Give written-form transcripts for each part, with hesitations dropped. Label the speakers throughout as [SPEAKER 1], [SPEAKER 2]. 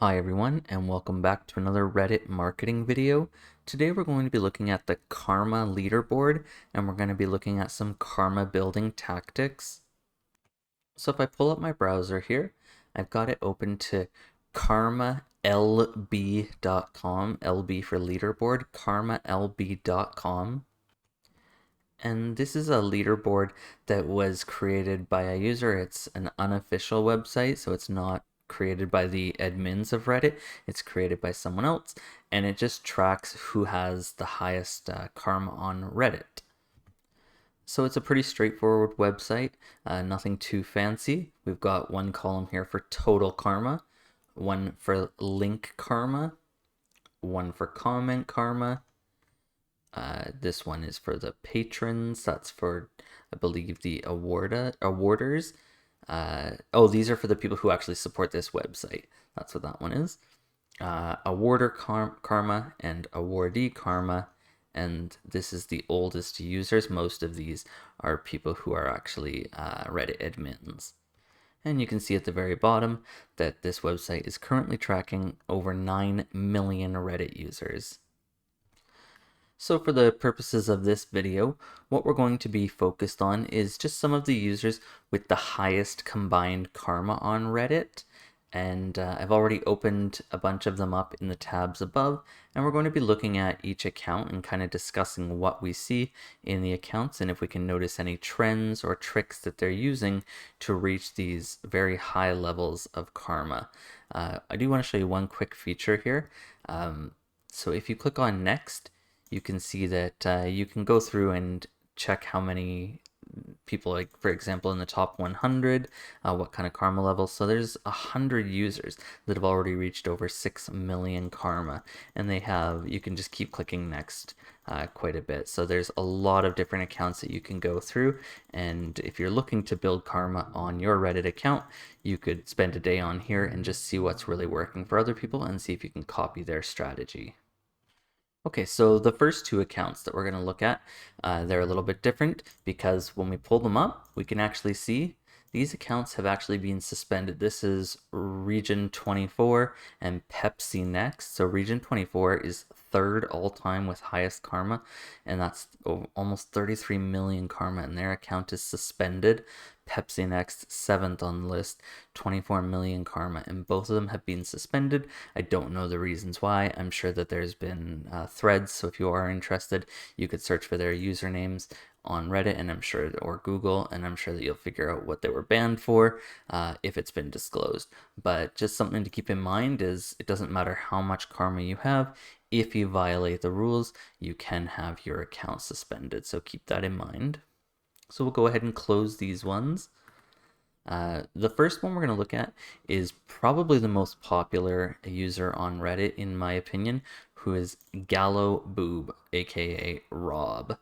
[SPEAKER 1] Hi everyone, and welcome back to another Reddit marketing video. Today we're going to be looking at the karma leaderboard, and we're going to be looking at some karma building tactics. So if I pull up my browser here, I've got it open to karmalb.com, LB for leaderboard, karmalb.com. And this is a leaderboard that was created by a user. It's an unofficial website, so it's not created by the admins of Reddit. It's created by someone else, and it just tracks who has the highest karma on Reddit. So it's a pretty straightforward website, nothing too fancy. We've got one column here for total karma, one for link karma, one for comment karma. This one is for the patrons. That's for, I believe, the awarders. Oh, these are for the people who actually support this website. That's what that one is. Awarder karma and awardee karma. And this is the oldest users. Most of these are people who are actually Reddit admins. And you can see at the very bottom that this website is currently tracking over 9 million Reddit users. So for the purposes of this video, what we're going to be focused on is just some of the users with the highest combined karma on Reddit. And I've already opened a bunch of them up in the tabs above, and we're going to be looking at each account and kind of discussing what we see in the accounts and if we can notice any trends or tricks that they're using to reach these very high levels of karma. I do want to show you one quick feature here. So if you click on next, you can see that you can go through and check how many people, like for example in the top 100, what kind of karma level. So there's 100 users that have already reached over 6 million karma, and they have, you can just keep clicking next quite a bit. So there's a lot of different accounts that you can go through, and if you're looking to build karma on your Reddit account, you could spend a day on here and just see what's really working for other people and see if you can copy their strategy. Okay, so the first two accounts that we're going to look at, they're a little bit different because when we pull them up, we can actually see these accounts have actually been suspended. This is Region 24 and Pepsi Next. So Region 24 is third all time with highest karma, and that's almost 33 million karma, and their account is suspended. Pepsi Next, seventh on the list, 24 million karma, and both of them have been suspended. I don't know the reasons why. I'm sure that there's been threads, so if you are interested, you could search for their usernames on Reddit, and I'm sure, or Google, and I'm sure that you'll figure out what they were banned for if it's been disclosed. But just something to keep in mind is it doesn't matter how much karma you have. If you violate the rules, you can have your account suspended, so keep that in mind. So we'll go ahead and close these ones. The first one we're going to look at is probably the most popular user on Reddit, in my opinion, who is Gallo Boob, aka Rob.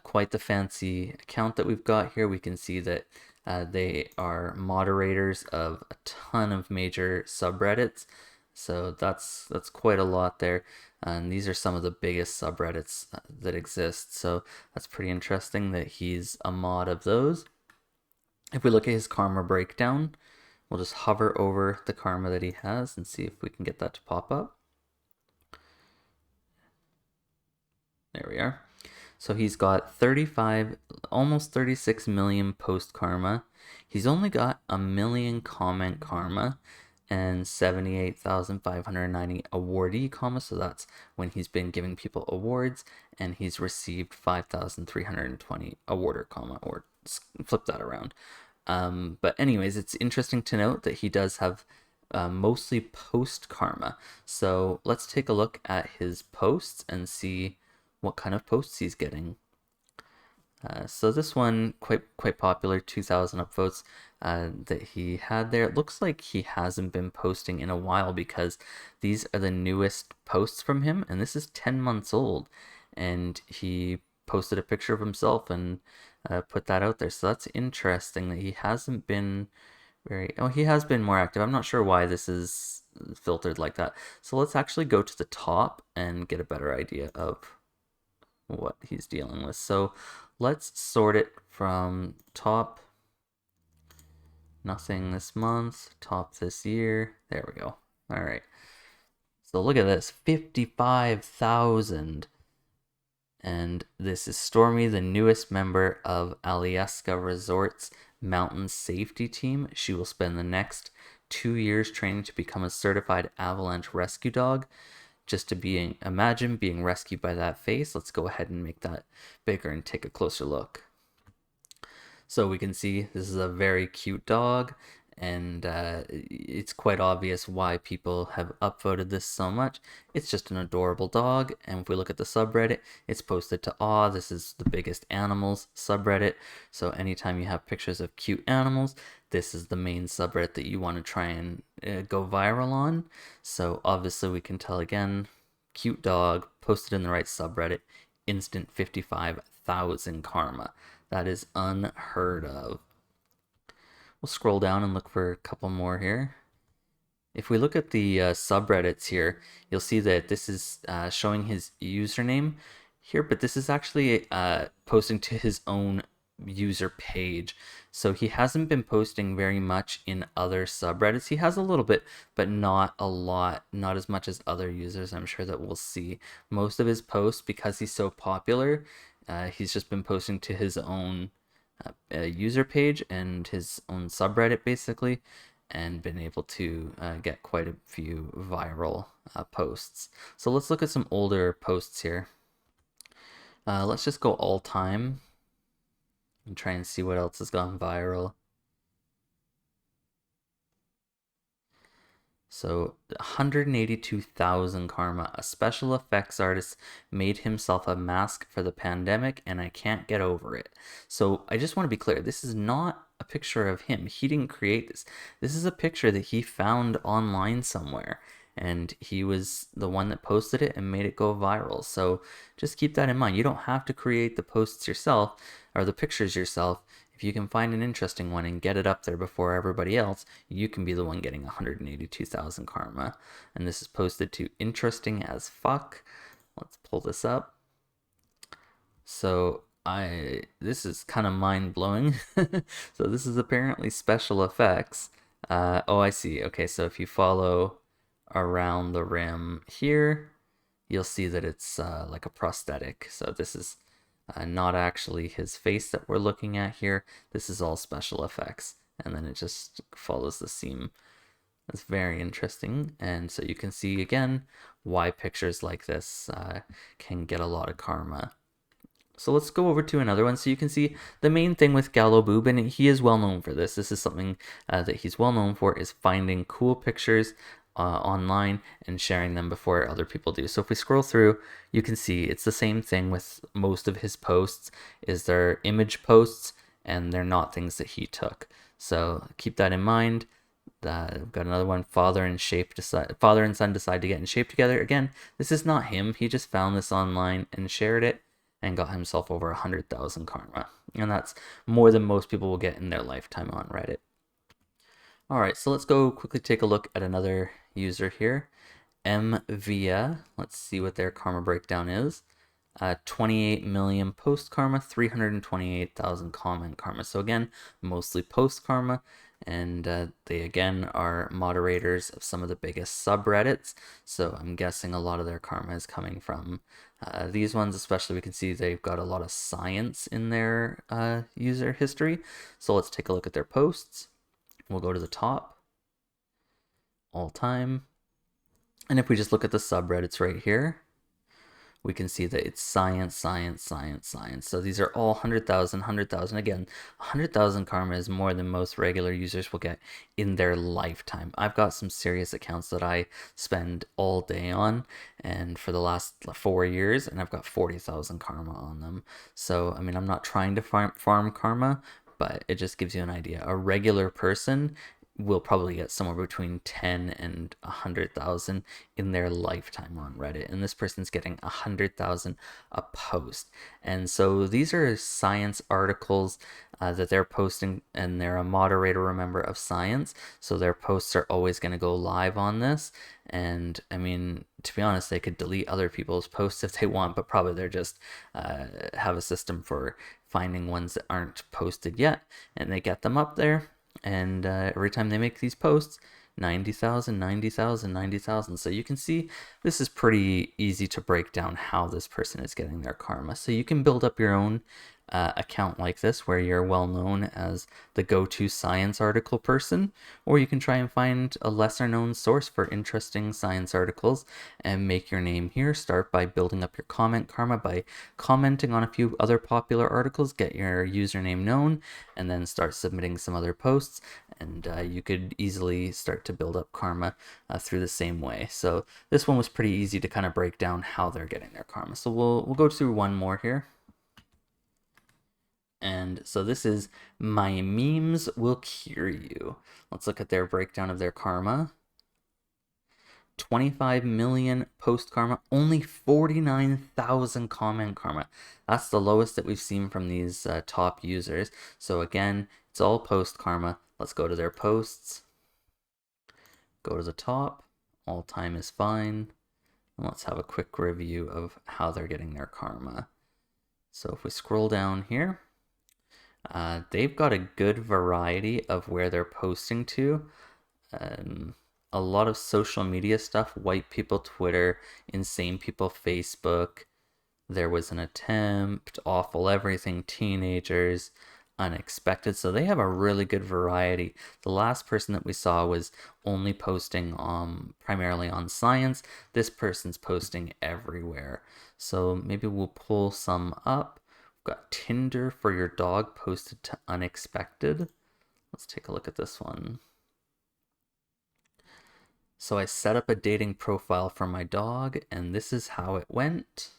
[SPEAKER 1] Quite the fancy account that we've got here. We can see that they are moderators of a ton of major subreddits, so that's quite a lot there. And these are some of the biggest subreddits that exist, so that's pretty interesting that he's a mod of those. If we look at his karma breakdown, we'll just hover over the karma that he has and see if we can get that to pop up. There we are. So he's got 35, almost 36 million post karma. He's only got 1 million comment karma and 78,590 awardee karma. So that's when he's been giving people awards, and he's received 5,320 awarder karma, or flip that around. But anyways, it's interesting to note that he does have mostly post karma. So let's take a look at his posts and see what kind of posts he's getting. So this one, quite popular, 2,000 upvotes that he had there. It looks like he hasn't been posting in a while because these are the newest posts from him, and this is 10 months old. And he posted a picture of himself and put that out there. So that's interesting that he hasn't been he has been more active. I'm not sure why this is filtered like that. So let's actually go to the top and get a better idea of what he's dealing with. So let's sort it from top, nothing this month, top this year. There we go. All right. So look at this, 55,000. And this is Stormy, the newest member of Alyeska Resort's mountain safety team. She will spend the next 2 years training to become a certified avalanche rescue dog. Just to imagine being rescued by that face. Let's go ahead and make that bigger and take a closer look. So we can see this is a very cute dog, and it's quite obvious why people have upvoted this so much. It's just an adorable dog, and if we look at the subreddit, it's posted to Aw. This is the biggest animals subreddit, so anytime you have pictures of cute animals, this is the main subreddit that you want to try and go viral on. So obviously we can tell again, cute dog, posted in the right subreddit, instant 55,000 karma. That is unheard of. We'll scroll down and look for a couple more here. If we look at the subreddits here, you'll see that this is showing his username here, but this is actually posting to his own user page. So he hasn't been posting very much in other subreddits. He has a little bit, but not a lot, not as much as other users, I'm sure, that we'll see. Most of his posts, because he's so popular, he's just been posting to his own user page and his own subreddit, basically, and been able to get quite a few viral posts. So let's look at some older posts here. Let's just go all time and try and see what else has gone viral. So 182,000 karma. A special effects artist made himself a mask for the pandemic and I can't get over it. So I just want to be clear, this is not a picture of him. He didn't create this. This is a picture that he found online somewhere, and he was the one that posted it and made it go viral. So just keep that in mind. You don't have to create the posts yourself or the pictures yourself. If you can find an interesting one and get it up there before everybody else, you can be the one getting 182,000 karma. And this is posted to interesting as fuck. Let's pull this up. So this is kind of mind blowing. So this is apparently special effects. Oh, I see. Okay, so if you follow around the rim here, you'll see that it's like a prosthetic. So this is not actually his face that we're looking at here. This is all special effects, and then it just follows the seam. That's very interesting, and so you can see again why pictures like this can get a lot of karma. So let's go over to another one. So you can see the main thing with Gallo Boob, and he is well known for this. This is something that he's well known for, is finding cool pictures online and sharing them before other people do. So if we scroll through, you can see it's the same thing with most of his posts. Is they're image posts and they're not things that he took. So keep that in mind. I've got another one. Father and son decide to get in shape together. Again, this is not him. He just found this online and shared it and got himself over 100,000 karma. And that's more than most people will get in their lifetime on Reddit. All right, so let's go quickly take a look at another user here. MVia, let's see what their karma breakdown is. 28 million post karma, 328,000 comment karma. So again, mostly post karma, and they again are moderators of some of the biggest subreddits. So I'm guessing a lot of their karma is coming from these ones, especially. We can see they've got a lot of science in their user history. So let's take a look at their posts. We'll go to the top, all time. And if we just look at the subreddits right here, we can see that it's science, science, science, science. So these are all 100,000, 100,000. Again, 100,000 karma is more than most regular users will get in their lifetime. I've got some serious accounts that I spend all day on, and for the last 4 years, and I've got 40,000 karma on them. So, I mean, I'm not trying to farm karma, but it just gives you an idea. A regular person will probably get somewhere between 10 and 100,000 in their lifetime on Reddit, and this person's getting 100,000 a post. And so these are science articles that they're posting, and they're a moderator, remember, of science, so their posts are always going to go live on this. And I mean, to be honest, they could delete other people's posts if they want, but probably they're just have a system for finding ones that aren't posted yet, and they get them up there. And every time they make these posts, 90,000, 90,000, 90,000. So you can see this is pretty easy to break down how this person is getting their karma. So you can build up your own account like this where you're well known as the go-to science article person, or you can try and find a lesser known source for interesting science articles and make your name here. Start by building up your comment karma by commenting on a few other popular articles, get your username known, and then start submitting some other posts, and you could easily start to build up karma through the same way. So this one was pretty easy to kind of break down how they're getting their karma. So we'll go through one more here. And so this is My Memes Will Cure You. Let's look at their breakdown of their karma. 25 million post karma, only 49,000 comment karma. That's the lowest that we've seen from these top users. So again, it's all post karma. Let's go to their posts. Go to the top. All time is fine. And let's have a quick review of how they're getting their karma. So if we scroll down here, they've got a good variety of where they're posting to. A lot of social media stuff, white people Twitter, insane people Facebook, there was an attempt, awful everything, teenagers, unexpected. So they have a really good variety. The last person that we saw was only posting primarily on science. This person's posting everywhere. So maybe we'll pull some up. We've got Tinder for your dog posted to unexpected. Let's take a look at this one. So I set up a dating profile for my dog, and this is how it went.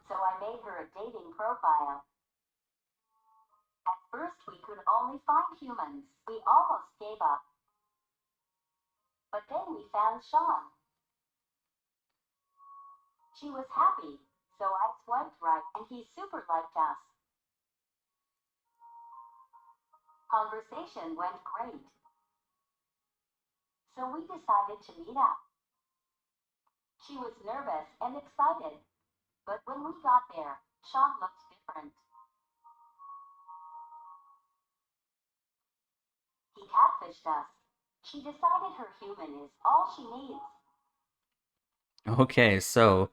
[SPEAKER 2] So I made her a dating profile. At first we could only find humans. We almost gave up. But then we found Sean. She was happy, so I swiped right and he super liked us. Conversation went great. So we decided to meet up. She was nervous and excited, but when we got there, Sean looked different. He catfished us. She decided her human is all she needs.
[SPEAKER 1] Okay, so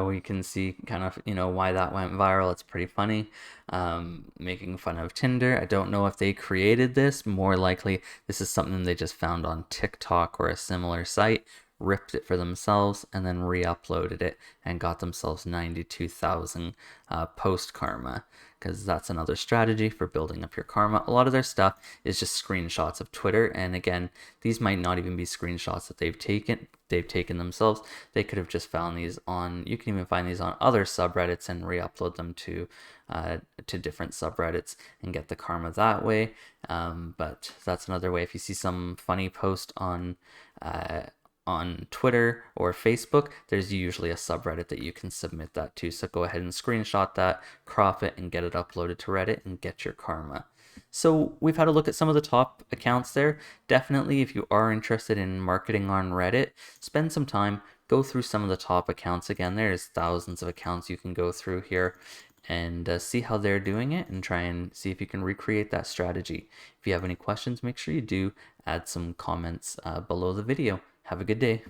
[SPEAKER 1] we can see kind of, why that went viral. It's pretty funny. Making fun of Tinder. I don't know if they created this. More likely, this is something they just found on TikTok or a similar site, ripped it for themselves, and then re-uploaded it and got themselves 92,000 post karma. Because that's another strategy for building up your karma. A lot of their stuff is just screenshots of Twitter, and again, these might not even be screenshots that they've taken themselves. They could have just found these on, you can even find these on other subreddits and re-upload them to different subreddits and get the karma that way. But that's another way. If you see some funny post on Twitter or Facebook, there's usually a subreddit that you can submit that to. So go ahead and screenshot that, crop it, and get it uploaded to Reddit and get your karma. So we've had a look at some of the top accounts there. Definitely, if you are interested in marketing on Reddit, spend some time, go through some of the top accounts again. There's thousands of accounts you can go through here and see how they're doing it and try and see if you can recreate that strategy. If you have any questions, make sure you do add some comments below the video. Have a good day.